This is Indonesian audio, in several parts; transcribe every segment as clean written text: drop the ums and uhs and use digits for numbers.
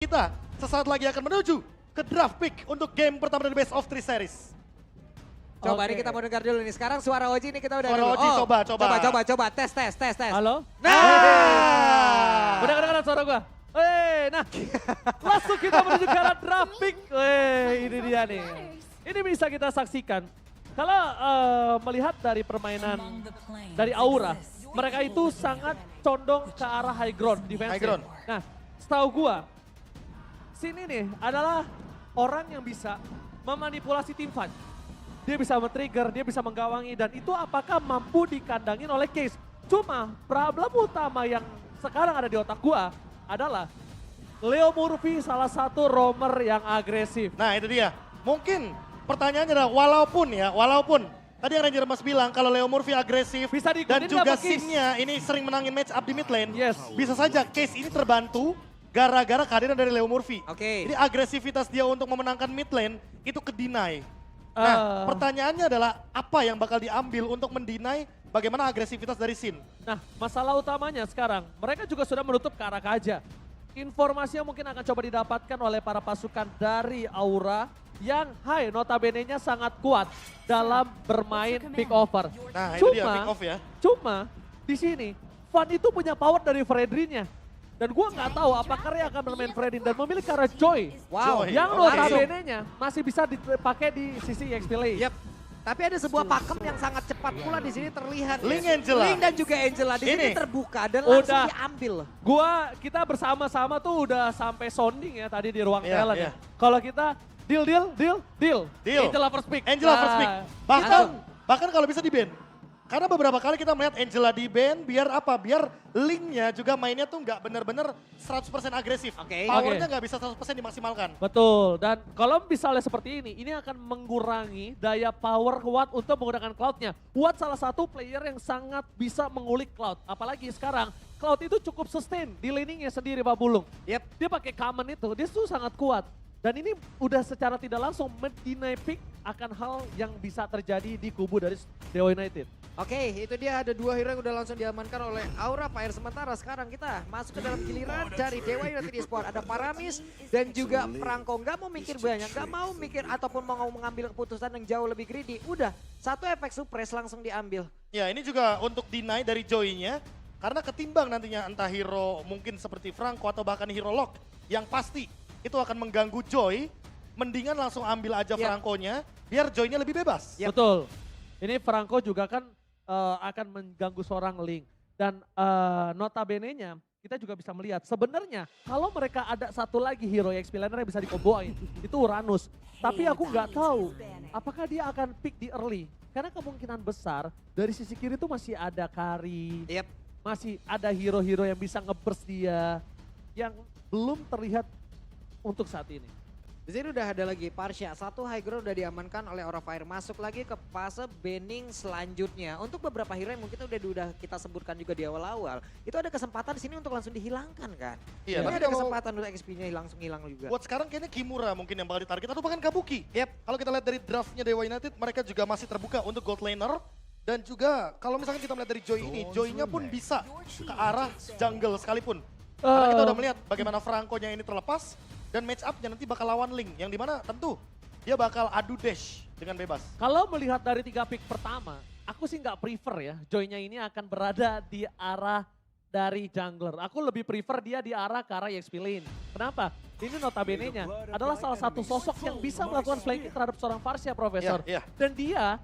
kita sesaat lagi akan menuju ke draft pick untuk game pertama dari Best of 3 Series. Coba Oke. nih kita mau dengar dulu nih. Sekarang suara Oji nih kita udah Suara dulu. Oji, coba. Coba. Tes. Halo? Nah, Udah kedengeran suara gua? Nah, langsung kita menuju ke arah draft pick. Ini dia nih. Ini bisa kita saksikan. Kalau melihat dari permainan dari Aura, mereka itu sangat condong ke arah high ground defense. High ground. Nah, setahu gua, sini nih adalah orang yang bisa memanipulasi tim fight. Dia bisa men-trigger, dia bisa menggawangi, dan itu apakah mampu dikandangin oleh Case. Cuma problem utama yang sekarang ada di otak gua adalah Leo Murphy salah satu roamer yang agresif. nah itu dia. Mungkin pertanyaannya adalah walaupun tadi yang Ranger Mas bilang kalau Leo Murphy agresif Bisa dan diikutin juga nggak, Case? scene-nya ini sering menangin match up di mid lane. Yes. Bisa saja Case ini terbantu gara-gara kehadiran dari Leo Murphy. Oke. Jadi agresivitas dia untuk memenangkan mid lane itu ke-deny. Nah, pertanyaannya adalah apa yang bakal diambil untuk mendinai bagaimana agresivitas dari Sin? Nah, masalah utamanya sekarang, mereka juga sudah menutup ke arah Kaja. Informasi yang mungkin akan coba didapatkan oleh para pasukan dari Aura yang notabene-nya sangat kuat dalam bermain pick over. Nah, itu dia pick off ya. Cuma di sini Van itu punya power dari Fredrin-nya. Dan gue nggak tahu apakah dia akan bermain Fredrin dan memilih ke arah Joy. Wow. Joy. Yang Oke. notabene-nya masih bisa dipakai di sisi EXP lane. Yep. Tapi ada sebuah pakem yang sangat cepat pula di sini terlihat. Link Angela. Link dan juga Angela di sini Ini. terbuka dan langsung Udah. diambil. Kita bersama-sama tuh udah sampai sounding ya tadi di ruang Iya, talent iya. ya. Kalau kita deal. Deal. Angela first pick. Angela first pick. Nah, Bahkan kalau bisa di ban. Karena beberapa kali kita melihat Angela di ban biar apa? Biar linknya juga mainnya tuh nggak benar-benar 100% agresif. Oke. Powernya Oke. nggak bisa 100% dimaksimalkan. Betul, dan kalau misalnya seperti ini akan mengurangi daya power Watt untuk menggunakan Cloud-nya. Watt salah satu player yang sangat bisa mengulik Cloud. Apalagi sekarang, Cloud itu cukup sustain di laningnya sendiri Pak Bulung. Yep. Dia pakai common itu, dia tuh sangat kuat. Dan ini udah secara tidak langsung mendinai pick akan hal yang bisa terjadi di kubu dari Dewa United. Oke, itu dia ada dua hero yang udah langsung diamankan oleh Aura Fire. Sementara sekarang kita masuk ke dalam giliran dari Dewa United Esports. Ada Paramis dan juga Franco. Nggak mau mikir banyak, nggak mau mikir ataupun mau mengambil keputusan yang jauh lebih greedy. Udah, satu efek suppress langsung diambil. Ya ini juga untuk deny dari Joy-nya. Karena ketimbang nantinya entah hero mungkin seperti Franco atau bahkan hero Lock. Yang pasti itu akan mengganggu Joy. Mendingan langsung ambil aja Franco-nya biar Joy-nya lebih bebas. Yep. Betul. Ini Franco juga kan akan mengganggu seorang Link. Dan notabene-nya kita juga bisa melihat sebenarnya kalau mereka ada satu lagi hero EXP laner yang bisa dikomboin, itu Uranus. Tapi aku nggak tahu apakah dia akan pick di early. Karena kemungkinan besar dari sisi kiri itu masih ada Kari, Yep. masih ada hero-hero yang bisa nge-burst dia yang belum terlihat untuk saat ini. Di sini udah ada lagi Parsha, satu high ground udah diamankan oleh Aura Fire. Masuk lagi ke fase banning selanjutnya. Untuk beberapa hero yang mungkin udah kita sebutkan juga di awal-awal. Itu ada kesempatan di sini untuk langsung dihilangkan kan. Iya, Tapi tapi ada kalau kesempatan untuk XP-nya langsung hilang juga. buat sekarang kayaknya Kimura mungkin yang bakal ditarget atau bahkan Kabuki. Yep. Kalau kita lihat dari draftnya Dewa United, mereka juga masih terbuka untuk gold laner. Dan juga kalau misalkan kita melihat dari Joy ini, Joy-nya pun bisa ke arah jungle sekalipun. Karena kita udah melihat bagaimana Franco-nya ini terlepas. Dan match up-nya nanti bakal lawan Link. Yang dimana tentu dia bakal adu dash dengan bebas. Kalau melihat dari 3 pick pertama, aku sih nggak prefer ya Joy-nya ini akan berada di arah dari jungler. Aku lebih prefer dia di arah ke arah EXP lane. Kenapa? Ini notabene-nya adalah salah satu sosok yang bisa melakukan flanking terhadap seorang Varsha, Profesor. Iya, iya. Dan dia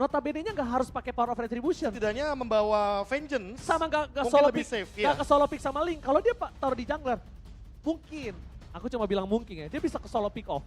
notabene-nya nggak harus pakai power of retribution. Setidaknya membawa vengeance Sama nggak mungkin solo lebih pick, safe. nggak Iya. ke solo pick sama Link. Kalau dia taruh di jungler, mungkin. Aku cuma bilang mungkin ya, dia bisa ke solo pick off.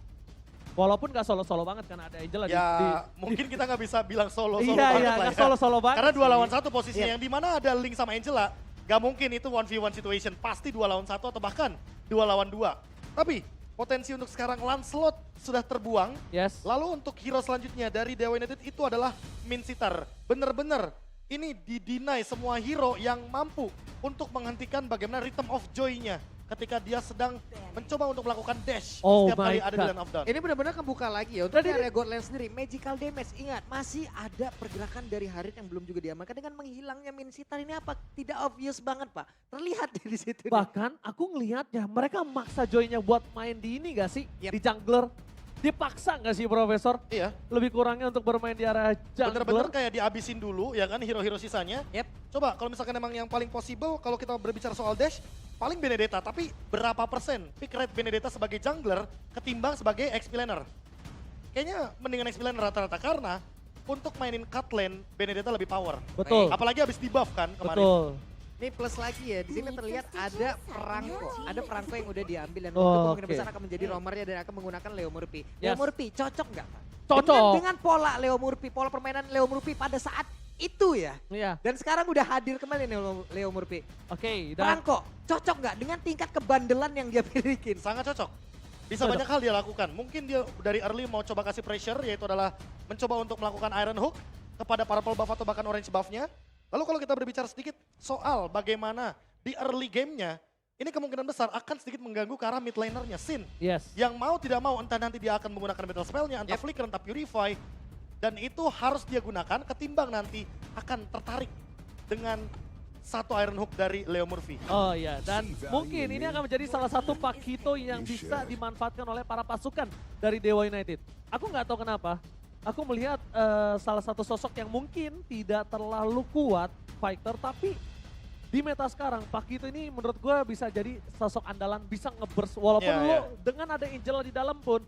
Walaupun gak solo-solo banget karena ada Angela Ya mungkin kita nggak bisa bilang solo-solo iya, banget iya, lah gak ya. solo-solo banget. Karena 2 sih. lawan 1 posisinya Iya. yang dimana ada Link sama Angela. Gak mungkin itu 1v1 situation. Pasti 2 lawan 1 atau bahkan 2 lawan 2. Tapi potensi untuk sekarang Lancelot sudah terbuang. Yes. Lalu untuk hero selanjutnya dari Dewa United itu adalah Min Sitar. Bener-bener ini di-deny semua hero yang mampu untuk menghentikan bagaimana rhythm of joy-nya. ketika dia sedang mencoba untuk melakukan dash Oh setiap my kali ada di God. land of dawn. Ini benar-benar kebuka lagi ya untuk Dan ini- area Godland sendiri. Magical damage, ingat masih ada pergerakan dari Harit yang belum juga diamankan dengan menghilangnya Min Sitar ini apa? Tidak obvious banget Pak, terlihat di situ. nih. Bahkan aku ngelihatnya mereka maksa Joy-nya buat main di ini gak sih? Yep. Di jungler. Dipaksa gak sih Profesor? Iya, Lebih kurangnya untuk bermain di area bener-bener jungler. kayak dihabisin dulu ya kan hero-hero sisanya. Yep. Coba kalau misalkan emang yang paling possible kalau kita berbicara soal dash, paling Benedetta. Tapi berapa persen pick rate Benedetta sebagai jungler ketimbang sebagai XP laner? Kayaknya mendingan XP laner rata-rata karena untuk mainin cut lane Benedetta lebih power. Betul. Apalagi habis di buff kan kemarin. Betul. Ini plus lagi ya, di sini terlihat ada Franco. Ada Franco yang udah diambil dan Oh, itu kemungkinan oke. besar akan menjadi roamernya dan akan menggunakan Leo Murphy. Yes. Leo Murphy cocok nggak Pak? Cocok. Dengan pola Leo Murphy, pola permainan Leo Murphy pada saat itu ya. Iya. Dan sekarang udah hadir kembali nih Leo Murphy. Oke, dan Franco, cocok nggak dengan tingkat kebandelan yang dia milikin? Sangat cocok. Bisa Cocok. banyak hal dia lakukan. Mungkin dia dari early mau coba kasih pressure, yaitu adalah mencoba untuk melakukan Iron Hook kepada purple buff atau bahkan orange buff-nya. Lalu kalau kita berbicara sedikit soal bagaimana di early game-nya, ini kemungkinan besar akan sedikit mengganggu ke arah mid laner-nya, Sin. yes. Yang mau tidak mau, entah nanti dia akan menggunakan battle spell-nya, entah flicker, entah purify. Dan itu harus dia gunakan ketimbang nanti akan tertarik dengan satu Iron Hook dari Leo Murphy. Oh iya, dan mungkin ini akan menjadi salah satu Pakito yang bisa dimanfaatkan oleh para pasukan dari Dewa United. Aku nggak tahu kenapa, aku melihat salah satu sosok yang mungkin tidak terlalu kuat fighter, tapi di meta sekarang Pakito ini menurut gue bisa jadi sosok andalan, bisa nge-burst walaupun Iya, lo iya. dengan ada Angel di dalam pun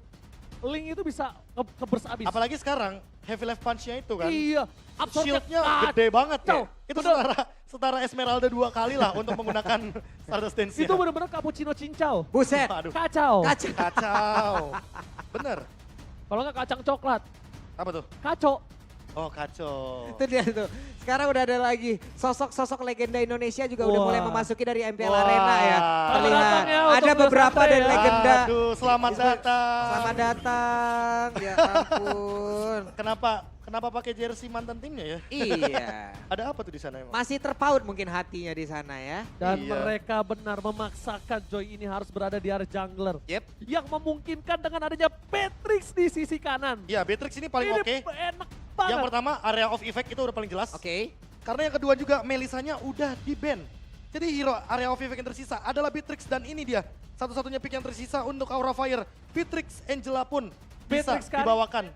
Link itu bisa nge-burst abis. Apalagi sekarang, heavy life punch-nya itu kan. Iya, absorb-nya Shield-nya gede banget ya. kacau. Itu Bener. setara Esmeralda 2 kali lah untuk menggunakan Stardust Dance-nya. Itu benar-benar cappuccino cincau. Buset, Aduh, Kacau. kacau. kacau. Bener. Kalau nggak kacang coklat, Apa tuh? kacau. Oh, kacau. Itu dia tuh. Sekarang udah ada lagi sosok-sosok legenda Indonesia juga udah Wah. mulai memasuki dari MPL Wah. Arena ya. Selamat Terlihat datang ya untuk ada beberapa Santai dari ya. legenda. Aduh, selamat datang. Selamat datang. Ya ampun. Kenapa pakai jersey mantan timnya ya? Iya. Ada apa tuh di sana emang? Masih terpaut mungkin hatinya di sana ya. Dan Iya. mereka benar memaksakan Joy ini harus berada di area jungler. Yep. Yang memungkinkan dengan adanya Patrix di sisi kanan. Iya, Beatrix ini paling Ini oke. enak banget. Yang pertama, area of effect itu udah paling jelas. Oke. Karena yang kedua juga Melisanya udah di-ban. Jadi hero area of effect yang tersisa adalah Beatrix dan ini dia. Satu-satunya pick yang tersisa untuk Aura Fire. Beatrix Angela pun bisa Beatrix kan? dibawakan.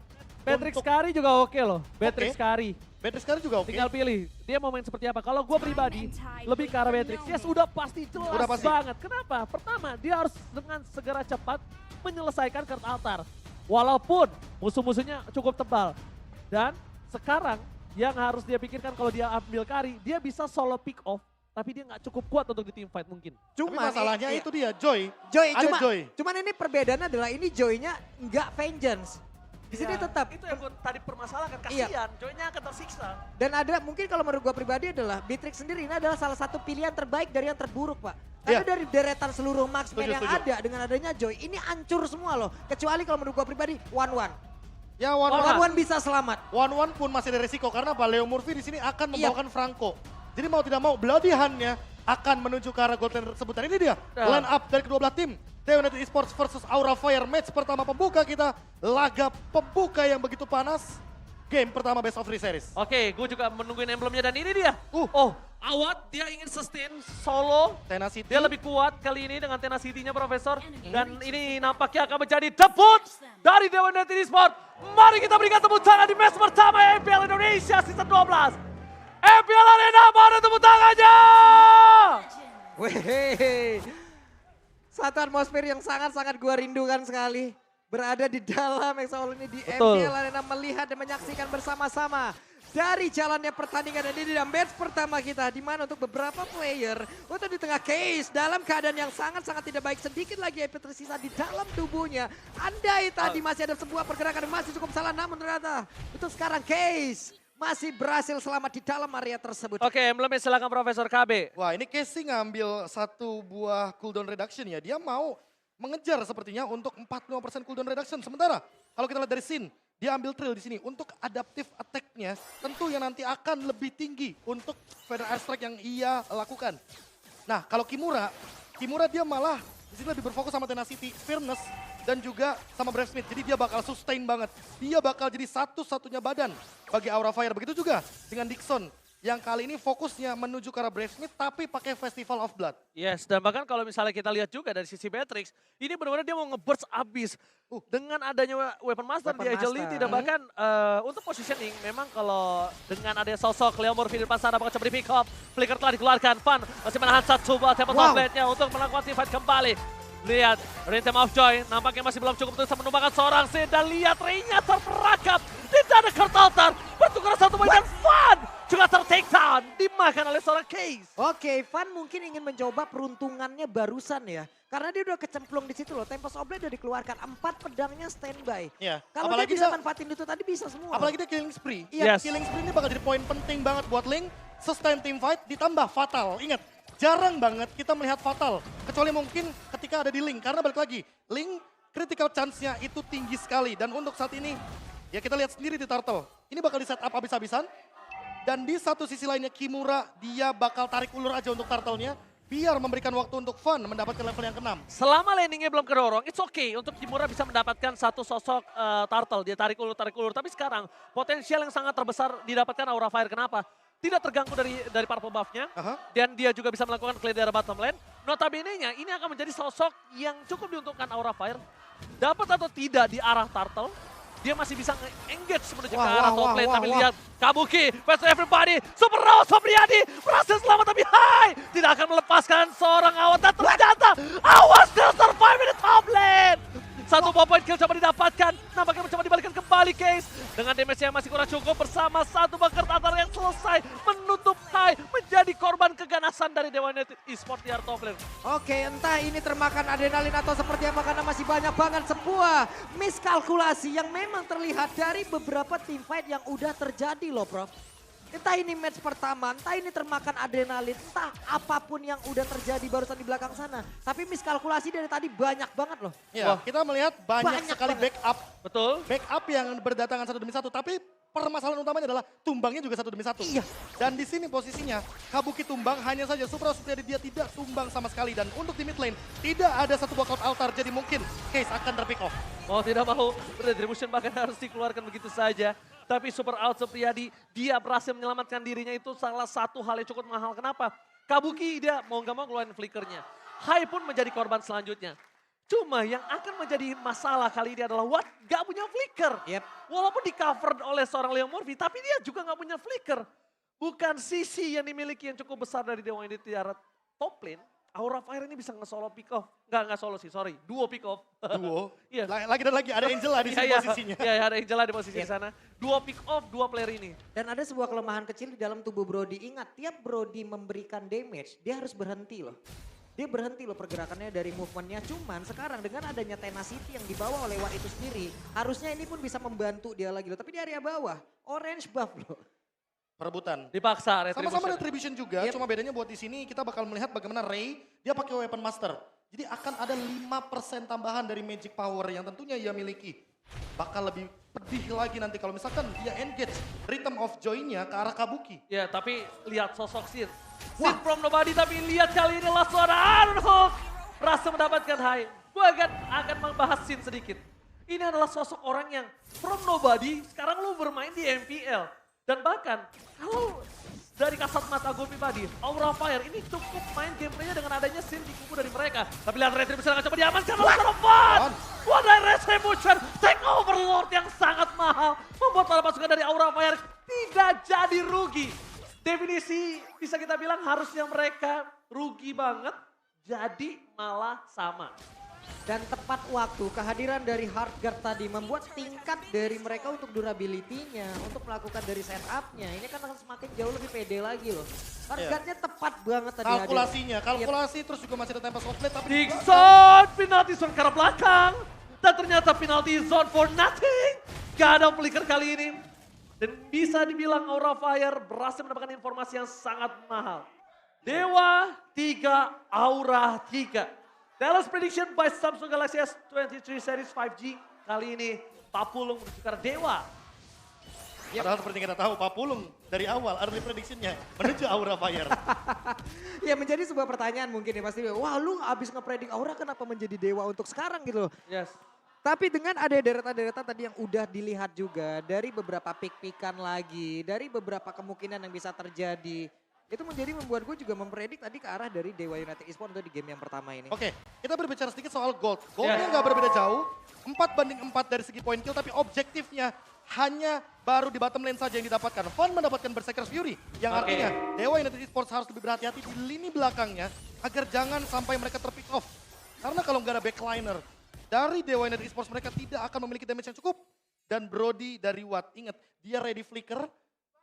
Patrick untuk- Skari juga oke loh. Patrick Oke. Skari. Beatrix sekarang juga oke. Tinggal pilih, dia mau main seperti apa. Kalau gue pribadi, lebih ke arah Patrick. Yes, udah pasti jelas Udah pasti. banget. Kenapa? Pertama, dia harus dengan segera cepat menyelesaikan Kurt Altar. Walaupun musuh-musuhnya cukup tebal. Dan sekarang yang harus dia pikirkan kalau dia ambil carry, dia bisa solo pick off. Tapi dia nggak cukup kuat untuk di team fight mungkin. Tapi masalahnya itu dia, Joy. Joy, Ada cuma, Joy. cuman ini perbedaannya adalah ini Joy-nya nggak vengeance. Di sini Ya, tetap. Itu yang gue tadi permasalahkan, Iya. kasihan. Joy-nya akan tersiksa. Dan ada mungkin kalau menurut gua pribadi adalah Beatrix sendiri ini adalah salah satu pilihan terbaik dari yang terburuk Pak. Karena Iya. dari deretan seluruh marksman Setuju, yang setuju. ada dengan adanya Joy ini hancur semua loh. Kecuali kalau menurut gua pribadi one-one. Ya, One-one bisa selamat. One pun masih ada resiko karena apa? Leo Murphy di sini akan Iya. membawakan Franco. Jadi mau tidak mau Bloody Hand-nya akan menuju ke arah gold lane tersebut. Dan ini dia Ya. line up dari kedua belah tim. Dewa United Esports versus Aura Fire. Match pertama pembuka kita. Laga pembuka yang begitu panas. Game pertama best of 3 series. Oke, gue juga menungguin emblemnya dan ini dia. Oh, Awat dia ingin sustain solo. Tenacity. Dia lebih kuat kali ini dengan tenacity-nya Profesor. Dan ini nampaknya akan menjadi debut dari Dewa United Esports. Mari kita berikan tepuk tangan di match pertama EPL Indonesia Season 12. EPL Arena, mana tepuk tangannya? Wih, satu atmosfer yang sangat-sangat gua rindukan sekali. Berada di dalam Exaol ini di Betul. MPL Arena melihat dan menyaksikan bersama-sama. Dari jalannya pertandingan dan ini dalam match pertama kita. Di mana untuk beberapa player, untuk di tengah case dalam keadaan yang sangat-sangat tidak baik. Sedikit lagi EP tersisa di dalam tubuhnya. Andai tadi masih ada sebuah pergerakan yang masih cukup salah. Namun ternyata untuk sekarang case masih berhasil selamat di dalam area tersebut. Oke, emblemnya silakan Profesor KB. Wah, ini Casey ngambil satu buah cooldown reduction ya. Dia mau mengejar sepertinya untuk 45% cooldown reduction. Sementara kalau kita lihat dari scene, dia ambil trill di sini untuk adaptive attack-nya. Tentu yang nanti akan lebih tinggi untuk feather airstrike yang ia lakukan. Nah, kalau Kimura Kimura dia malah di sini lebih berfokus sama Tenacity, Fairness, dan juga sama Brave Smith. Jadi dia bakal sustain banget. Dia bakal jadi satu-satunya badan bagi Aura Fire. Begitu juga dengan Dixon yang kali ini fokusnya menuju ke arah Brave Smith tapi pakai Festival of Blood. Yes, dan bahkan kalau misalnya kita lihat juga dari sisi Matrix, ini benar-benar dia mau nge-burst abis. Dengan adanya Weapon Master Weapon di Agility dan Master. bahkan untuk positioning, memang kalau dengan adanya sosok Leo Murphy di depan sana bakal coba di pick up. Flicker telah dikeluarkan, Fan masih menahan satu buat Temple Wow. Top nya untuk melakukan team fight kembali. Lihat, Rhythm of Joy nampaknya masih belum cukup untuk bisa menumbangkan seorang Sin. Dan lihat Ray-nya terperangkap, tidak ada Kurt Altar, bertukar satu poin dan Fan juga ter-take down, dimakan oleh seorang Case. Oke, Van mungkin ingin mencoba peruntungannya barusan ya. Karena dia udah kecemplung di situ loh. Tempest of Blade udah dikeluarkan, 4 pedangnya standby. Iya, Kalau dia apalagi bisa dia- manfaatin itu tadi bisa semua. Apalagi dia killing spree. Yes. Killing spree ini bakal jadi poin penting banget buat Link. Sustain team fight ditambah fatal. Ingat, jarang banget kita melihat fatal. Kecuali mungkin ketika ada di Link. Karena balik lagi, Link critical chance-nya itu tinggi sekali. Dan untuk saat ini, ya kita lihat sendiri di Turtle. Ini bakal di set up habis-habisan. Dan di satu sisi lainnya Kimura, dia bakal tarik ulur aja untuk Turtle-nya. Biar memberikan waktu untuk Fun mendapatkan level yang ke-6. Selama landingnya belum kedorong, it's okay untuk Kimura bisa mendapatkan satu sosok turtle. Dia tarik ulur. Tapi sekarang potensial yang sangat terbesar didapatkan Aura Fire. Kenapa? Tidak terganggu dari purple buff-nya. Aha. Dan dia juga bisa melakukan clear dari bottom lane. Notabene-nya ini akan menjadi sosok yang cukup diuntungkan Aura Fire. Dapat atau tidak di arah turtle, dia masih bisa nge-engage menuju ke arah top lane. Tapi lihat Kabuki, best of everybody, Super Rose Sobriadi berhasil selamat tapi tidak akan melepaskan seorang Awas. Dan ternyata Awas still survive di top lane. Satu point kill coba didapatkan, nampaknya mencoba dibalikan kembali Case. Dengan damage yang masih kurang cukup bersama satu bunker tatar yang selesai menutup Hai, menjadi korban keganasan dari Dewa United Esports di area top lane. Oke, entah ini termakan adrenalin atau seperti apa karena masih banyak banget sebuah miskalkulasi yang memang terlihat dari beberapa team fight yang udah terjadi loh, Prof. Entah ini match pertama, entah ini termakan adrenalin, entah apapun yang udah terjadi barusan di belakang sana. Tapi miskalkulasi dari tadi banyak banget loh. Ya, kita melihat banyak Banyak sekali banget. backup. Betul? Backup yang berdatangan satu demi satu. Tapi permasalahan utamanya adalah tumbangnya juga satu demi satu. Iya. Dan di sini posisinya Kabuki tumbang, hanya saja Supra Supriyadi dia tidak tumbang sama sekali. Dan untuk di mid lane tidak ada satu walkout altar. Jadi mungkin Case akan terpick off. Mau tidak mau, retribution bahkan harus dikeluarkan begitu saja. Tapi Super Out Supriyadi, dia berhasil menyelamatkan dirinya, itu salah satu hal yang cukup mahal. Kenapa? Kabuki dia mau nggak mau keluarin flickernya. Hai pun menjadi korban selanjutnya. Cuma yang akan menjadi masalah kali ini adalah Watt gak punya flicker. Yep. Walaupun di cover oleh seorang Leo Murphy, tapi dia juga gak punya flicker. Bukan sisi yang dimiliki yang cukup besar dari Dewa United di arah top lane. Aura Fire ini bisa nge-solo pick off. Nggak solo sih, sorry. Duo pick off. Duo. Iya. Lagi dan lagi ada Angela di sini posisinya. Iya, ada Angela di posisi di sana. Dua pick off, dua player ini. Dan ada sebuah kelemahan kecil di dalam tubuh Brody. Ingat, tiap Brody memberikan damage, dia harus berhenti loh. Dia berhenti loh pergerakannya dari movementnya. Cuman sekarang dengan adanya Tenacity yang dibawa oleh Watt itu sendiri, harusnya ini pun bisa membantu dia lagi loh. Tapi di area bawah, orange buff loh. Perebutan. Dipaksa Sama-sama retribution. retribution juga, Yep. cuma bedanya buat di sini kita bakal melihat bagaimana Ray dia pakai weapon master. Jadi akan ada 5% tambahan dari magic power yang tentunya ia miliki. Bakal lebih pedih lagi nanti kalau misalkan dia engage Rhythm of Joy-nya ke arah Kabuki. Ya, tapi lihat sosok Sin. Sin from nobody, tapi lihat kali ini lah suara Iron Hulk. Berhasil mendapatkan high. Gue akan membahas Sin sedikit. Ini adalah sosok orang yang from nobody, sekarang lu bermain di MPL. Dan bahkan, kalau dari kasat mata gue pribadi, Aura Fire ini cukup main gameplaynya dengan adanya Sin di kubu dari mereka. Tapi lihat Retribution akan coba diamankan oleh Soropan. What a Retribution, take overlord yang sangat mahal. Membuat para pasukan dari Aura Fire tidak jadi rugi. Definisi bisa kita bilang harusnya mereka rugi banget, jadi malah sama. Dan tepat waktu kehadiran dari Heartguard tadi membuat tingkat dari mereka untuk durability-nya, untuk melakukan dari setup-nya. Ini kan akan semakin jauh lebih pede lagi loh. Heartguard-nya tepat banget tadi hadir. Kalkulasinya, kalkulasi terus juga masih ada Tempest of Blade tapi Dixon, penalty zone ke arah belakang. Dan ternyata penalty zone for nothing. Gak ada flicker kali ini. Dan bisa dibilang Aura Fire berhasil mendapatkan informasi yang sangat mahal. Dewa 3, Aura 3. Dallas prediction by Samsung Galaxy S23 Series 5G. Kali ini Papulung menuju ke arah Dewa. Padahal seperti kita tahu, Pak Pulung dari awal early prediction-nya menuju Aura Fire. Ya menjadi sebuah pertanyaan mungkin ya pasti. Wah lu abis ngepredik Aura kenapa menjadi dewa untuk sekarang gitu loh. Yes. Tapi dengan ada deretan-deretan tadi yang udah dilihat juga dari beberapa pick-pickan lagi, dari beberapa kemungkinan yang bisa terjadi. Itu membuat gue juga mempredik tadi ke arah dari Dewa United Esports untuk di game yang pertama ini. Oke, kita berbicara sedikit soal gold. Goldnya nggak berbeda jauh, 4-4 dari segi point kill, tapi objektifnya hanya baru di bottom lane saja yang didapatkan. Fun mendapatkan Berserker's Fury, yang artinya Dewa United Esports harus lebih berhati-hati di lini belakangnya agar jangan sampai mereka terpick off. Karena kalau nggak ada backliner dari Dewa United Esports, mereka tidak akan memiliki damage yang cukup. Dan Brody dari Watt, ingat dia ready flicker,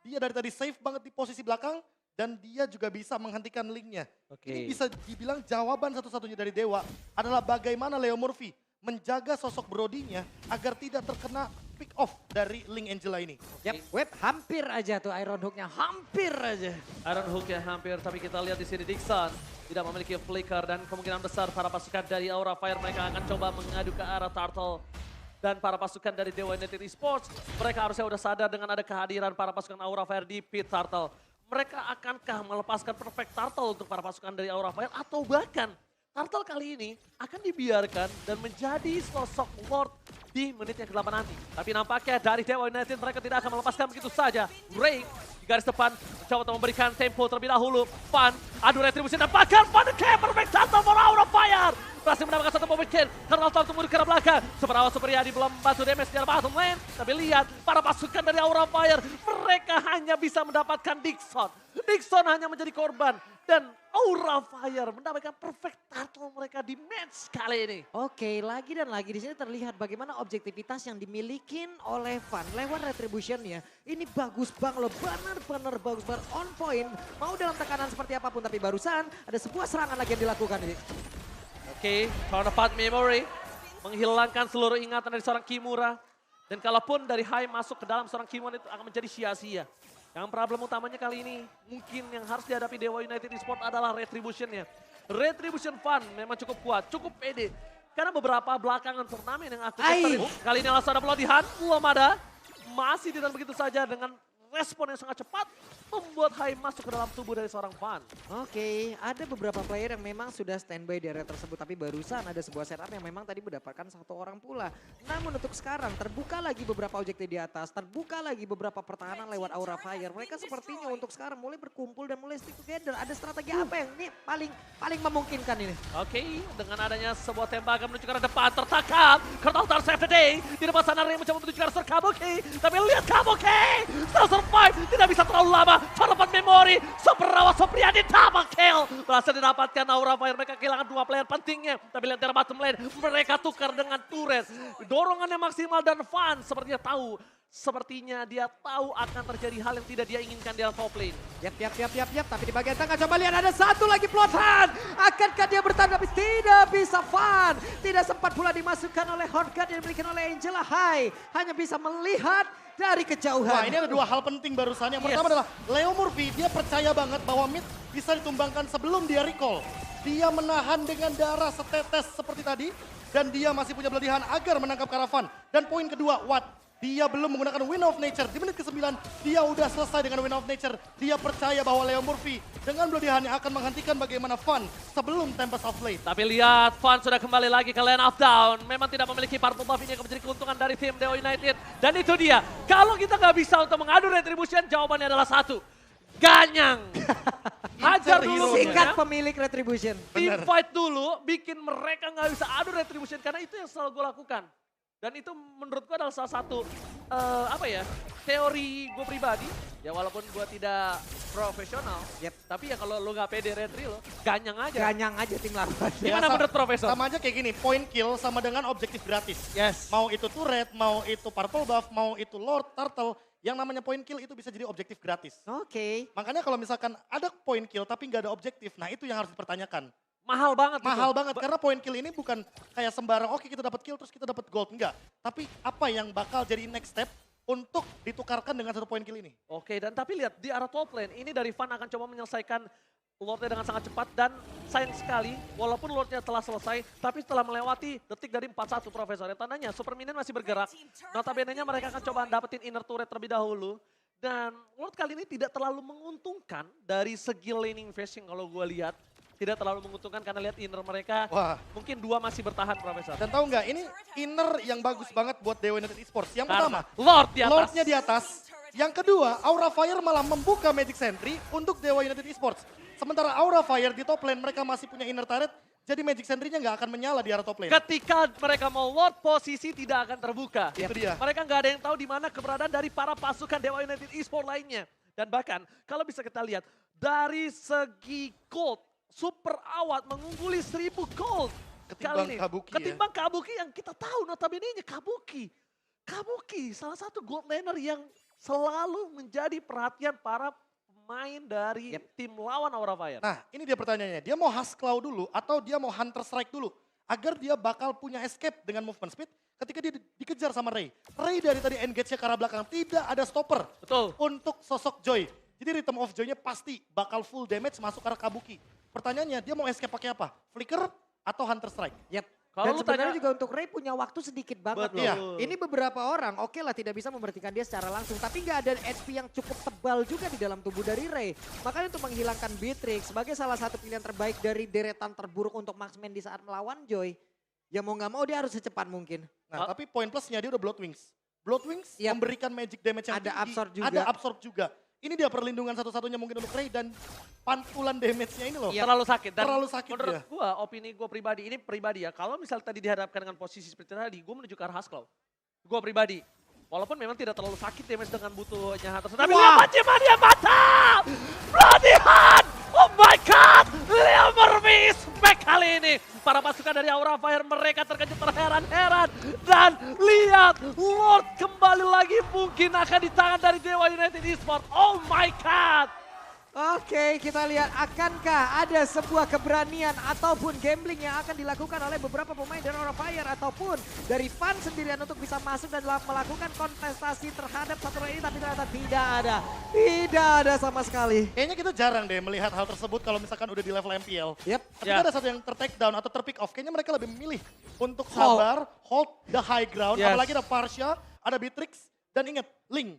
dia dari tadi safe banget di posisi belakang, dan dia juga bisa menghentikan linknya. Ini bisa dibilang jawaban satu-satunya dari Dewa adalah bagaimana Leo Murphy menjaga sosok Brody-nya agar tidak terkena pick off dari Link Angela ini. Yap, Web hampir aja tuh Iron Hook-nya, hampir aja. Iron Hook ya hampir, tapi kita lihat di sini Dixon tidak memiliki flicker dan kemungkinan besar para pasukan dari Aura Fire mereka akan coba mengadu ke arah Turtle. Dan para pasukan dari Dewa United Esports, mereka harusnya udah sadar dengan ada kehadiran para pasukan Aura Fire di pit Turtle. Mereka akankah melepaskan perfect Turtle untuk para pasukan dari Aura Fire atau bahkan Turtle kali ini akan dibiarkan dan menjadi sosok Lord di menit yang ke-8 nanti. Tapi nampaknya dari Dewa United mereka tidak akan melepaskan begitu saja. Ray di garis depan mencoba untuk memberikan tempo terlebih dahulu. Fun, adu retribusi dan bahkan Fun the perfect Turtle for Aura Fire. Berhasil mendapatkan satu point kill. Karena Turtle tunggu di arah belakang. Superawa Supriyadi belum bantu damage di arah bottom lane. Tapi lihat para pasukan dari Aura Fire. Mereka hanya bisa mendapatkan Dixon. Dixon hanya menjadi korban. Dan Aura Fire mendapatkan perfect Turtle mereka di match kali ini. Oke, lagi dan lagi di sini terlihat bagaimana objektivitas yang dimiliki oleh Van lewat retribution-nya. Ini bagus banget loh, benar-benar bagus banget, on point. Mau dalam tekanan seperti apapun, tapi barusan ada sebuah serangan lagi yang dilakukan ini. Oke, Counterpart Memory menghilangkan seluruh ingatan dari seorang Kimura. Dan kalaupun dari High masuk ke dalam seorang Kimura itu akan menjadi sia-sia. Yang problem utamanya kali ini mungkin yang harus dihadapi Dewa United Esports adalah Retribution-nya. Retribution Fun memang cukup kuat, cukup pede. Karena beberapa belakangan turnamen yang aku tonton kali ini langsung ada pelatihan, belum ada. Masih ditahan begitu saja dengan respon yang sangat cepat membuat High masuk ke dalam tubuh dari seorang Fun. Oke, ada beberapa player yang memang sudah standby di area tersebut, tapi barusan ada sebuah setup yang memang tadi mendapatkan satu orang pula. Namun untuk sekarang terbuka lagi beberapa objektif di atas, terbuka lagi beberapa pertahanan lewat Aura Fire. Mereka sepertinya untuk sekarang mulai berkumpul dan mulai stick together. Ada strategi apa yang ini paling memungkinkan ini? Oke, dengan adanya sebuah tembakan menuju ke arah depan, tertangkap. Kurtaltar save the day. Di depan sana Ray mencoba menuju ke arah Kabuki. Tapi lihat Kabuki, still survive, tidak bisa terlalu lama. Counterpart Memory, Superawa Supriyadi double kill. Berhasil didapatkan Aura Fire, mereka kehilangan dua player pentingnya. Tapi lihat dari bottom lane, mereka tukar dengan turret. Dorongannya maksimal dan Fun sepertinya tahu. Sepertinya dia tahu akan terjadi hal yang tidak dia inginkan di dalam top lane. Yap. Tapi di bagian tengah coba lihat ada satu lagi plotan. Akankah dia bertahan tapi tidak bisa Fun. Tidak sempat pula dimasukkan oleh Horgat yang dimiliki oleh Angela High. Hanya bisa melihat dari kejauhan. Wah, ini ada dua hal penting barusan. Yang pertama adalah Leo Murphy, dia percaya banget bahwa mid bisa ditumbangkan sebelum dia recall. Dia menahan dengan darah setetes seperti tadi. Dan dia masih punya pelatihan agar menangkap Karavan. Dan poin kedua, Watt. Dia belum menggunakan Wind of Nature. Di menit ke-9, dia udah selesai dengan Wind of Nature. Dia percaya bahwa Leo Murphy dengan pelatihannya akan menghentikan bagaimana Fun sebelum Tempest of Fate. Tapi lihat, Fun sudah kembali lagi ke lane of down. Memang tidak memiliki purple buff ini yang menjadi keuntungan dari tim Dewa United. Dan itu dia, kalau kita nggak bisa untuk mengadu Retribution, jawabannya adalah satu. Ganyang. Hajar dulu. Sikat pemilik Retribution. Team fight dulu, bikin mereka nggak bisa adu Retribution. Karena itu yang selalu gue lakukan. Dan itu menurutku adalah salah satu teori gue pribadi. Ya walaupun gue tidak profesional, tapi ya kalau lo nggak pede retri lo, ganyang aja. Ganyang aja tim lawan. Gimana menurut Profesor? Sama aja kayak gini, point kill sama dengan objektif gratis. Yes. Mau itu turret, mau itu purple buff, mau itu Lord, Turtle, yang namanya point kill itu bisa jadi objektif gratis. Oke. Makanya kalau misalkan ada point kill tapi nggak ada objektif, nah itu yang harus dipertanyakan. Mahal banget. Mahal banget karena point kill ini bukan kayak sembarang oke kita dapat kill terus kita dapat gold, enggak. Tapi apa yang bakal jadi next step untuk ditukarkan dengan satu point kill ini? Oke, dan tapi lihat di arah top lane ini dari Fun akan coba menyelesaikan Lordnya dengan sangat cepat dan sayang sekali walaupun Lordnya telah selesai tapi setelah melewati detik dari 4-1 Profesor. Yang tandanya Super Minion masih bergerak. Notabene-nya mereka akan coba dapetin inner turret terlebih dahulu. Dan Lord kali ini tidak terlalu menguntungkan dari segi laning phasing kalau gue lihat. Tidak terlalu menguntungkan karena lihat inner mereka. Wah. Mungkin 2 masih bertahan Profesor. Dan tahu nggak, ini inner yang bagus banget buat Dewa United Esports. Yang Karena pertama, Lord di atas. Lordnya di atas. Yang kedua, Aura Fire malah membuka Magic Sentry untuk Dewa United Esports. Sementara Aura Fire di top lane mereka masih punya inner turret, jadi Magic Sentry-nya nggak akan menyala di arah top lane. Ketika mereka mau Lord, posisi tidak akan terbuka. Itu dia. Mereka nggak ada yang tahu di mana keberadaan dari para pasukan Dewa United Esports lainnya. Dan bahkan kalau bisa kita lihat dari segi gold, Super Awat mengungguli 1000 gold. Ketimbang kali ini. Kabuki ya. Ketimbang Kabuki yang kita tahu notabene-nya Kabuki. Kabuki salah satu gold laner yang selalu menjadi perhatian para pemain dari tim lawan Aura Fire. Nah, ini dia pertanyaannya. Dia mau Husklaw dulu atau dia mau Hunter Strike dulu? Agar dia bakal punya escape dengan movement speed ketika dia dikejar sama Ray. Ray dari tadi engage-nya ke arah belakang. Tidak ada stopper Betul. untuk sosok Joy. Jadi Rhythm of Joy-nya pasti bakal full damage masuk ke arah Kabuki. Pertanyaannya, dia mau escape pakai apa? Flicker atau Hunter Strike? Yap. Kalau Dan lu sebenarnya tanya- juga untuk Ray punya waktu sedikit banget Betul. loh. Ini beberapa orang oke lah tidak bisa memberhentikan dia secara langsung. Tapi nggak ada HP yang cukup tebal juga di dalam tubuh dari Ray. Makanya untuk menghilangkan Beatrix sebagai salah satu pilihan terbaik dari deretan terburuk untuk Marksman di saat melawan Joy. Ya mau nggak mau dia harus secepat mungkin. Nah, tapi poin plusnya dia udah Bloodwings. Bloodwings Yap. memberikan magic damage yang Ada tinggi. absorb juga. Ada absorb juga. Ini dia perlindungan satu-satunya mungkin untuk Ray dan pantulan damage-nya ini loh. Terlalu sakit. Dan Terlalu sakit menurut dia. gue, opini gue pribadi, ini pribadi ya. Kalau misal tadi dihadapkan dengan posisi seperti tadi, gue menuju ke arah Husklaw. Gue pribadi. Walaupun memang tidak terlalu sakit damage dengan butuhnya Hunter. Tapi Wah. lihat Paciman dia mantap! Bloody Hand! Oh my God! Liam Murphy is back kali ini. Para pasukan dari Aura Fire mereka terkejut terheran-heran. Dan lihat Lord kembali lagi mungkin akan di tangan dari Dewa United Esports. Oh my God! Oke, kita lihat akankah ada sebuah keberanian ataupun gambling yang akan dilakukan oleh beberapa pemain dari Aura Fire ataupun dari Fan sendirian untuk bisa masuk dan melakukan kontestasi terhadap satu ini, tapi ternyata tidak ada. Tidak ada sama sekali. Kayaknya kita jarang deh melihat hal tersebut kalau misalkan udah di level MPL. Yep. Ketika Ya. ada satu yang ter-take down atau ter-pick off, kayaknya mereka lebih memilih untuk sabar, hold the high ground. Yes. Apalagi ada Parsha, ada Beatrix, dan ingat, Link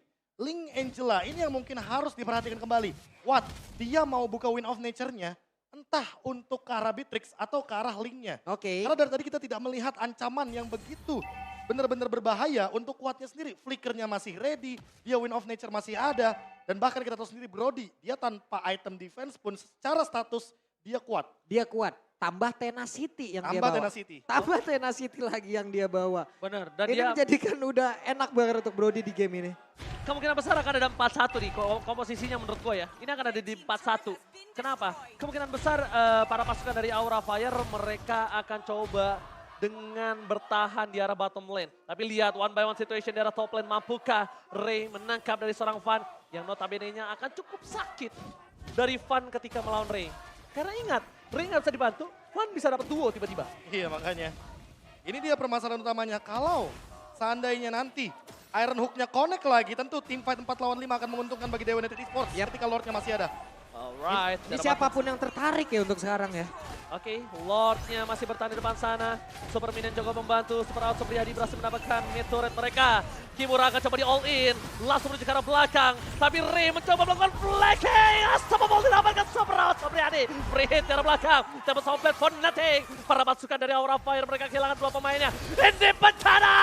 Angela, ini yang mungkin harus diperhatikan kembali. What? Dia mau buka Win of Nature-nya, entah untuk ke arah Beatrix atau ke arah Link-nya. Oke. Karena dari tadi kita tidak melihat ancaman yang begitu benar-benar berbahaya untuk kuatnya sendiri. Flickernya masih ready, dia Win of Nature masih ada. Dan bahkan kita tahu sendiri Brody, dia tanpa item defense pun secara status dia kuat. Dia kuat. Tambah Tenacity yang dia Tambah bawa. Tenacity. Tambah Tenacity lagi yang dia bawa. Bener. Dan Ini dia menjadikan udah enak banget untuk Brody di game ini. kemungkinan besar akan ada 4-1 nih komposisinya menurut gue ya. Ini akan ada di 4-1. Kenapa? Kemungkinan besar para pasukan dari Aura Fire mereka akan coba dengan bertahan di arah bottom lane. Tapi lihat one by one situation di arah top lane. Mampukah Ray menangkap dari seorang Fan yang notabene-nya akan cukup sakit dari Fan ketika melawan Ray. Karena ingat, Ray nggak bisa dibantu, Fan bisa dapat duo tiba-tiba. Iya makanya. Ini dia permasalahan utamanya. Kalau seandainya nanti Iron Hook-nya connect lagi, tentu tim fight 4 lawan 5 akan menguntungkan bagi Dewa United Esports. Ketika Lord-nya masih ada. Alright. Ini siapapun yang tertarik ya untuk sekarang ya. Oke, Lord-nya masih bertahan di depan sana. Super Minion juga membantu. Super Out Supriyadi berhasil mendapatkan mid turret mereka. Kimura akan coba di all in. Langsung menuju ke arah belakang. Tapi Ray mencoba melakukan flanking. Unstoppable didapatkan Super Out Supriyadi. Free hit di arah belakang. Dapat sama platform nothing. Para pasukan dari Aura Fire mereka kehilangan 2 pemainnya. Ini bencana.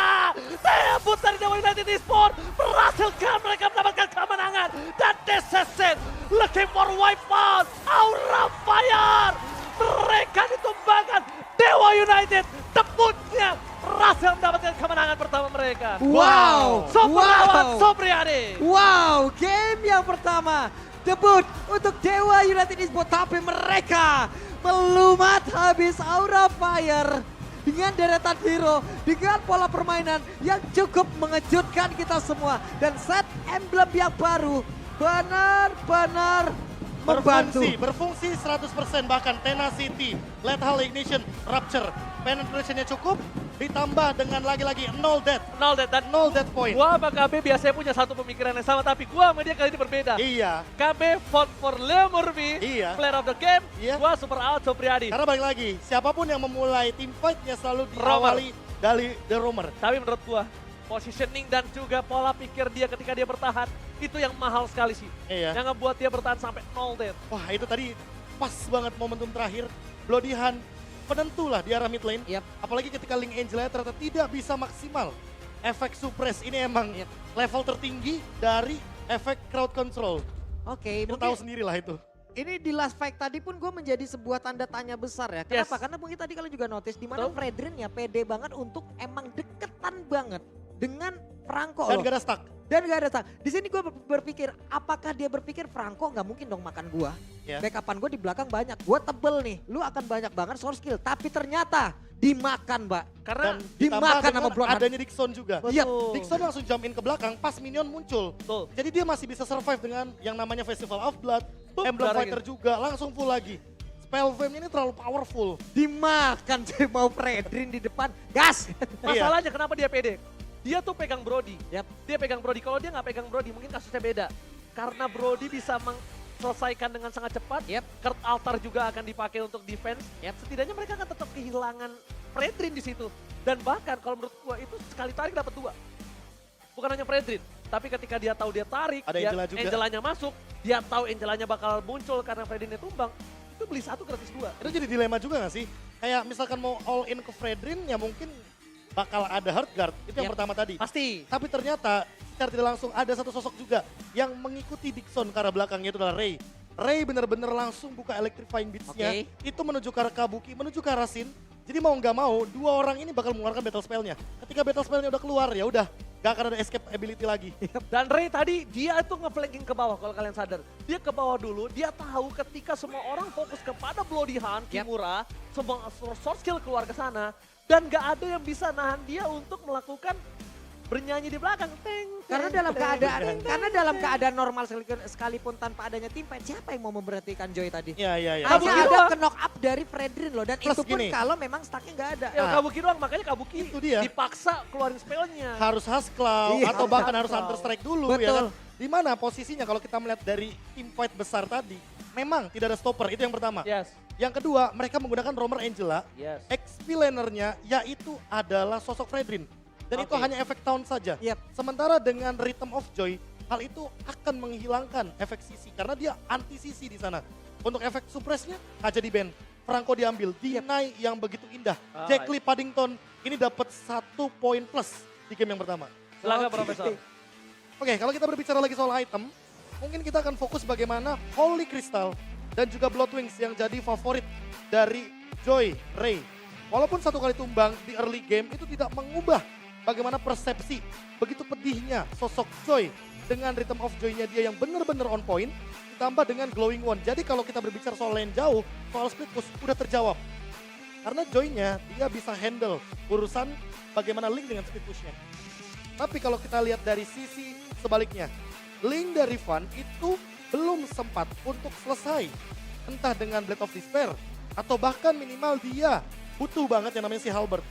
Debut dari Dewa United Esports. Berhasilkan mereka mendapatkan kemenangan. Dan this is it. Looking for wipeout. Aura Fire. Mereka ditumbangkan. Dewa United debutnya berhasil mendapatkan kemenangan pertama mereka. Wow. Super Awat Wow. Supriyadi. Wow, game yang pertama debut untuk Dewa United Esports, tapi mereka melumat habis Aura Fire dengan deretan hero, dengan pola permainan yang cukup mengejutkan kita semua, dan set emblem yang baru benar-benar membantu. Berfungsi 100% bahkan Tenacity, Lethal Ignition, Rupture. Penetrationnya cukup, ditambah dengan lagi-lagi 0 death. 0 death dan 0 death point. gua sama KB biasanya punya satu pemikiran yang sama, tapi gua sama dia kali ini berbeda. Iya. KB vote for Leo Murphy, Iya. player of the game. Iya. Gua super out Supriyadi. Karena balik lagi, siapapun yang memulai team fight-nya selalu diawali dari The Roamer. Tapi menurut gua, positioning dan juga pola pikir dia ketika dia bertahan, itu yang mahal sekali sih. Iya. Yang ngebuat dia bertahan sampai 0 death. Wah itu tadi pas banget momentum terakhir. Bloody Hand penentu lah di arah mid lane. Yap. Apalagi ketika Link Angela ternyata tidak bisa maksimal. Efek suppress ini emang Yap. level tertinggi dari efek crowd control. Oke, Kita tahu sendiri lah itu. ini di last fight tadi pun gue menjadi sebuah tanda tanya besar ya. Kenapa? Yes. Karena mungkin tadi kalian juga notice di mana Betul. Fredrin ya pede banget untuk emang deketan banget dengan Franco Dan loh. gak ada stuck. Dan gak ada tak. Di sini gue berpikir, apakah dia berpikir Franco nggak mungkin dong makan gua. Ya. Backupan gue di belakang banyak. Gue tebel nih, lu akan banyak banget source skill. Tapi ternyata dimakan, Mbak. Karena Dan ditambah dimakan dengan sama Bloodhound. adanya Dixon juga. Iya. Dixon langsung jump in ke belakang pas minion muncul. Betul. Jadi dia masih bisa survive dengan yang namanya Festival of Blood. Boom, Emblem darah Fighter gitu. juga langsung full lagi. Spell Flame ini terlalu powerful. Dimakan sih mau Fredrin di depan. Gas! masalahnya kenapa dia pede? Dia tuh pegang Brody. Yap. Dia pegang Brody. Kalau dia nggak pegang Brody mungkin kasusnya beda. Karena Brody bisa selesaikan dengan sangat cepat. Yep. Kurt Altar juga akan dipakai untuk defense. Yep. Setidaknya mereka akan tetap kehilangan Fredrin di situ. Dan bahkan kalau menurut gua itu sekali tarik dapat 2. Bukan hanya Fredrin, tapi ketika dia tahu dia tarik, Ada Angela juga. Angelanya masuk, dia tahu Angelanya bakal muncul karena Fredrinnya tumbang, itu beli 1 gratis 2. Itu jadi dilema juga gak sih? Kayak misalkan mau all in ke Fredrin ya mungkin bakal ada hard guard. Itu yang Yep. pertama tadi. Pasti. Tapi ternyata secara tidak langsung ada satu sosok juga yang mengikuti Dixon ke arah belakangnya itu adalah Ray. Ray benar-benar langsung buka electrifying beats-nya. Oke. Itu menuju ke arah Kabuki, menuju ke arah Sin. Jadi mau nggak mau, dua orang ini bakal mengeluarkan battle spell-nya. Ketika battle spell-nya udah keluar, ya udah, nggak akan ada escape ability lagi. Dan Ray tadi dia itu nge-flanking ke bawah kalau kalian sadar. Dia ke bawah dulu, dia tahu ketika semua orang fokus kepada Bloody Hand, Yep. Kimura, semua source skill keluar ke sana. Dan gak ada yang bisa nahan dia untuk melakukan bernyanyi di belakang. Teng, Karena teng, dalam teng, keadaan teng, karena teng, dalam teng. keadaan normal sekalipun tanpa adanya tim fight, siapa yang mau memberhentikan Joy tadi? Iya, iya, iya. Kabuki Hanya ada doang. ke knock up dari Fredrin loh dan Plus itu pun gini. kalau memang stucknya nggak ada. Ya Ah. Kabuki doang, makanya Kabuki Itu dia. dipaksa keluarin spellnya. Harus Hasclaw Iya. atau bahkan Harus harus Hunter Hasclaw. Strike dulu ya Betul. kan. Di mana posisinya kalau kita melihat dari team fight besar tadi, memang tidak ada stopper, itu yang pertama. Yes, Yang kedua, mereka menggunakan Roamer Angela. yes. XP lanernya yaitu adalah sosok Fredrin. Dan itu Oke. hanya efek taunt saja. Yep. Sementara dengan Rhythm of Joy, hal itu akan menghilangkan efek CC karena dia anti CC di sana. Untuk efek suppressnya aja di ban. Franco diambil, Deny yang begitu indah. Ah, Jack Lee Paddington ini dapat 1 poin plus di game yang pertama. Silakan Oke. Profesor. Oke, kalau kita berbicara lagi soal item, mungkin kita akan fokus bagaimana Holy Crystal dan juga Bloodwings yang jadi favorit dari Joy, Ray. Walaupun 1 kali tumbang di early game itu tidak mengubah bagaimana persepsi begitu pedihnya sosok Joy dengan Rhythm of Joy-nya dia yang benar-benar on point ditambah dengan Glowing One. Jadi kalau kita berbicara soal lane jauh, soal split push udah terjawab. Karena Joy-nya dia bisa handle urusan bagaimana Link dengan split push-nya. Tapi kalau kita lihat dari sisi sebaliknya, Link dari Van itu belum sempat untuk selesai. Entah dengan Blade of Despair atau bahkan minimal dia butuh banget yang namanya si Halberd.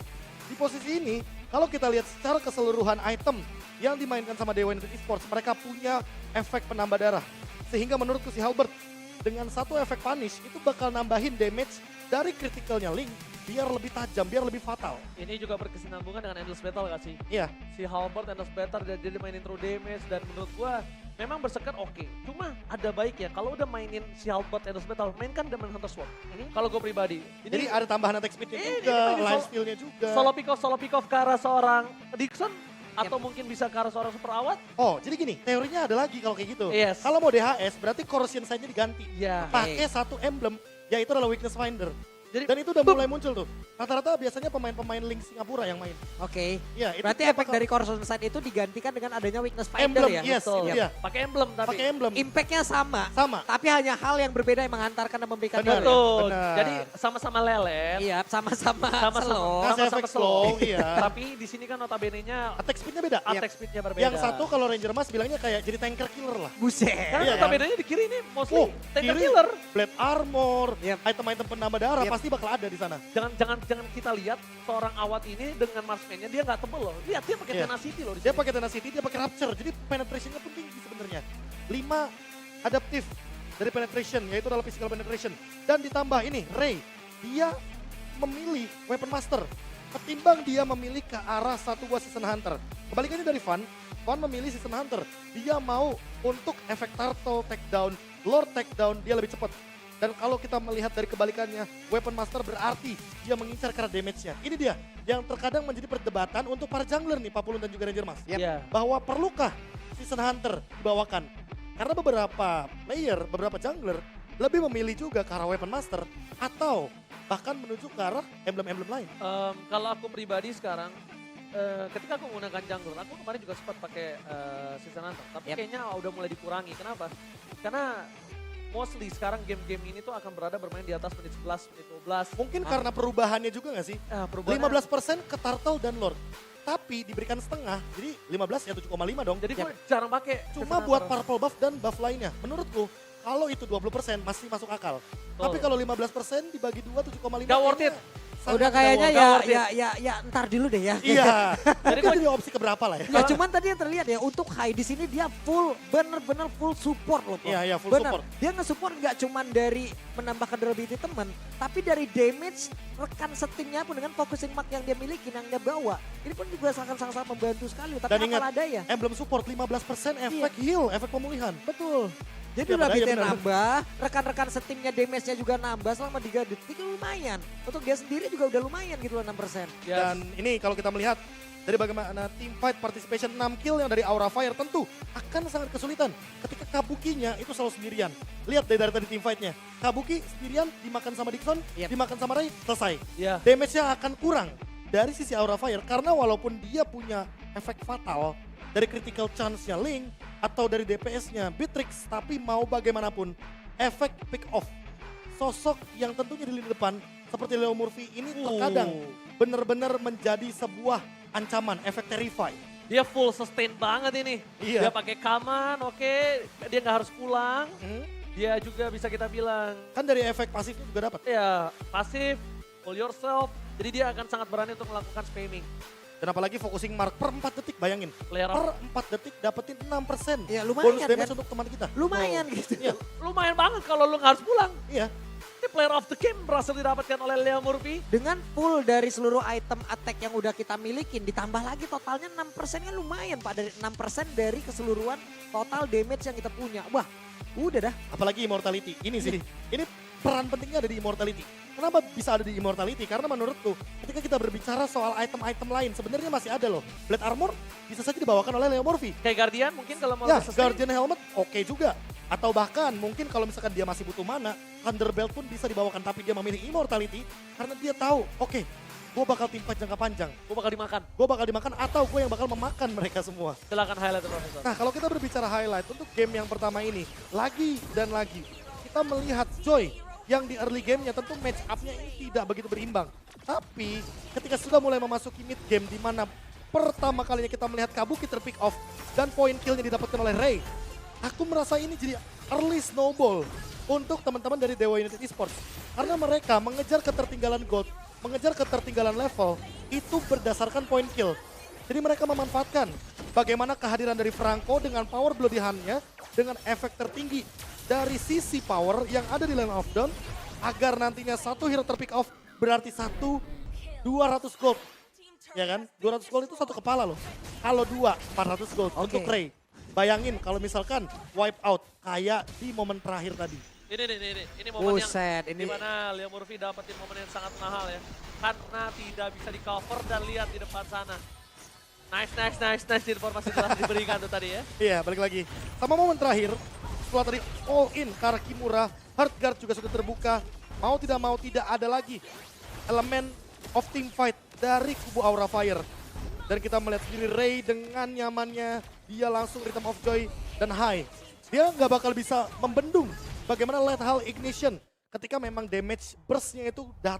Di posisi ini, kalau kita lihat secara keseluruhan item yang dimainkan sama Dewa United Esports, mereka punya efek penambah darah. Sehingga menurutku si Halberd dengan 1 efek punish itu bakal nambahin damage dari critical-nya Link biar lebih tajam, biar lebih fatal. Ini juga berkesinambungan dengan Endless Battle gak sih? Iya, Si Halberd Endless Battle dia mainin true damage dan menurut gua memang bersekat oke. Cuma ada baiknya kalau udah mainin si Halberd Endless Battle, mainkan Demon Hunter Sword. Kalau gue pribadi. jadi ada tambahan attack speed-nya Ini juga, lagi life steal-nya juga. Solo pick off ke arah seorang Dixon atau mungkin bisa ke arah seorang super awat. Oh, jadi gini, teorinya ada lagi kalau kayak gitu. Yes. Kalau mau DHS, berarti corrosion sign-nya diganti. Iya. Pakai 1 emblem, yaitu adalah weakness finder. Jadi Dan itu udah mulai muncul tuh. Rata-rata biasanya pemain-pemain Link Singapura yang main. Oke. Iya, itu Berarti dia efek bakal- dari Corrosion Sight itu digantikan dengan adanya Weakness Finder Emblem, ya? yes, Betul. itu dia. pakai emblem tapi. Pakai emblem. Impact-nya sama, Sama. tapi hanya hal yang berbeda yang mengantarkan dan memberikan Benar. damage. Betul. Benar. Jadi sama-sama lelet. Iya, sama-sama Sama-sama slow. Ngasih sama-sama efek slow, iya. Tapi di sini kan notabene-nya Attack speed-nya beda. attack speed-nya berbeda. Yang satu kalau Ranger Mas bilangnya kayak jadi tanker killer lah. Buset. Karena Iya kan? notabene-nya di kiri ini mostly Oh, tanker kiri killer. blade armor, Yep. item-item penambah darah Yep. pasti pasti bakal ada di sana. Jangan kita lihat seorang Awat ini dengan marksman-nya dia nggak tebel loh. Lihat dia pakai Iya. tenacity loh di Dia sini. pakai tenacity, dia pakai rapture, jadi penetration-nya pun tinggi sebenarnya. 5 adaptif dari penetration, yaitu adalah physical penetration. Dan ditambah ini, Ray, dia memilih weapon master ketimbang dia memilih ke arah satu buah season hunter. Kebalikannya dari Van memilih season hunter. Dia mau untuk efek turtle takedown, lord takedown, dia lebih cepat. Dan kalau kita melihat dari kebalikannya, weapon master berarti dia mengincar karena damage-nya. Ini dia yang terkadang menjadi perdebatan untuk para jungler nih, Papulun dan juga Ranger Mas. Iya. Bahwa perlukah season hunter dibawakan? Karena beberapa player, beberapa jungler lebih memilih juga ke arah weapon master atau bahkan menuju ke arah emblem-emblem lain. Kalau aku pribadi sekarang, ketika aku menggunakan jungler, aku kemarin juga sempat pakai season hunter. Tapi kayaknya udah mulai dikurangi. Kenapa? Karena mostly sekarang game-game ini tuh akan bermain di atas menit 11, menit 12. Mungkin karena perubahannya juga gak sih? Perubahan. 15% ke turtle dan lord. Tapi diberikan setengah, jadi 15 ya 7,5 dong. Jadi gue jarang pakai. Cuma buat purple buff dan buff lainnya. Menurutku, kalau itu 20% masih masuk akal. Tapi kalau 15% dibagi 2, 7,5. Gak worth it. Udah kayaknya ya ntar dulu deh ya. Iya, Jadi jadi opsi keberapa lah ya. Ya cuman tadi yang terlihat ya untuk Hai di sini dia full bener-bener full support loh. Bro. Iya, full Bener. support. Dia nge-support nggak cuman dari menambahkan durability teman, tapi dari damage rekan setimnya pun dengan focusing mark yang dia miliki, yang dia bawa. Ini pun juga sangat-sangat membantu sekali. Tapi Dan ingat, apal ada ya. emblem support 15% efek heal, efek pemulihan. Betul. Jadi Tiap durability ada, ya nambah, rekan-rekan setimnya damage-nya juga nambah selama 3 detik lumayan. Untuk dia sendiri juga udah lumayan gitu loh 6%. Dan ini kalau kita melihat dari bagaimana team fight participation 6 kill yang dari Aura Fire tentu akan sangat kesulitan ketika Kabuki-nya itu selalu sendirian. Lihat dari tadi team fight-nya. Kabuki sendirian dimakan sama Dixon, dimakan sama Ray, selesai. Iya. Damage-nya akan kurang dari sisi Aura Fire karena walaupun dia punya efek fatal dari critical chance-nya Link atau dari DPS-nya Beatrix, tapi mau bagaimanapun efek pick off sosok yang tentunya di lini depan seperti Leo Murphy ini terkadang benar-benar menjadi sebuah ancaman, efek terrify. Dia full sustain banget ini. Iya. Dia pakai kaman, oke. Dia nggak harus pulang. Dia juga bisa kita bilang, Kan dari efek pasifnya juga dapat. ya pasif, pull yourself. Jadi dia akan sangat berani untuk melakukan spamming. Dan apalagi focusing mark per 4 detik, bayangin. Player Per 4 detik dapetin 6% Ya, lumayan bonus damage kan? untuk teman kita. Lumayan gitu. Iya, Lumayan banget kalau lu nggak harus pulang. iya. Ini player of the game berhasil didapatkan oleh Leo Murphy. Dengan full dari seluruh item attack yang udah kita milikin, ditambah lagi totalnya 6% kan lumayan Pak. Dari 6% dari keseluruhan total damage yang kita punya. Wah, udah dah. Apalagi immortality. Ini sih, ini peran pentingnya ada di immortality. Kenapa bisa ada di immortality? Karena menurutku ketika kita berbicara soal item-item lain sebenarnya masih ada loh. Blade armor bisa saja dibawakan oleh Leo Murphy. Kayak Guardian mungkin kalau mau Ya, sustain. Guardian Helmet oke juga. Atau bahkan mungkin kalau misalkan dia masih butuh mana, Thunderbelt pun bisa dibawakan. Tapi dia memilih Immortality karena dia tahu, oke, gue bakal tim fight jangka panjang. Gue bakal dimakan. Gue bakal dimakan atau gue yang bakal memakan mereka semua. Silakan highlight Profesor. Nah kalau kita berbicara highlight untuk game yang pertama ini, lagi dan lagi kita melihat Joy yang di early gamenya tentu match up-nya ini tidak begitu berimbang. Tapi ketika sudah mulai memasuki mid game di mana pertama kalinya kita melihat Kabuki terpick off dan point kill-nya didapatkan oleh Ray, aku merasa ini jadi early snowball untuk teman-teman dari Dewa United Esports. Karena mereka mengejar ketertinggalan gold, mengejar ketertinggalan level, itu berdasarkan point kill. Jadi mereka memanfaatkan bagaimana kehadiran dari Franco dengan power bloody hand-nya, dengan efek tertinggi dari sisi power yang ada di Land of Dawn, agar nantinya satu hero terpick off berarti 200 gold. Ya kan? 200 gold itu satu kepala loh. Kalau 2, 400 gold untuk Ray. Bayangin kalau misalkan wipe out kayak di momen terakhir tadi. Ini momen Buset, yang dimana Leo Murphy dapetin momen yang sangat mahal ya. Karena tidak bisa di cover dan lihat di depan sana. Nice informasi telah diberikan tuh tadi ya. Iya, balik lagi. Sama momen terakhir, setelah tadi all in ke arah Kimura, Heartguard juga sudah terbuka. Mau tidak ada lagi elemen of team fight dari kubu Aura Fire. Dan kita melihat sendiri Ray dengan nyamannya, dia langsung Rhythm of Joy dan High. Dia nggak bakal bisa membendung bagaimana Lethal Ignition ketika memang damage burst-nya itu datang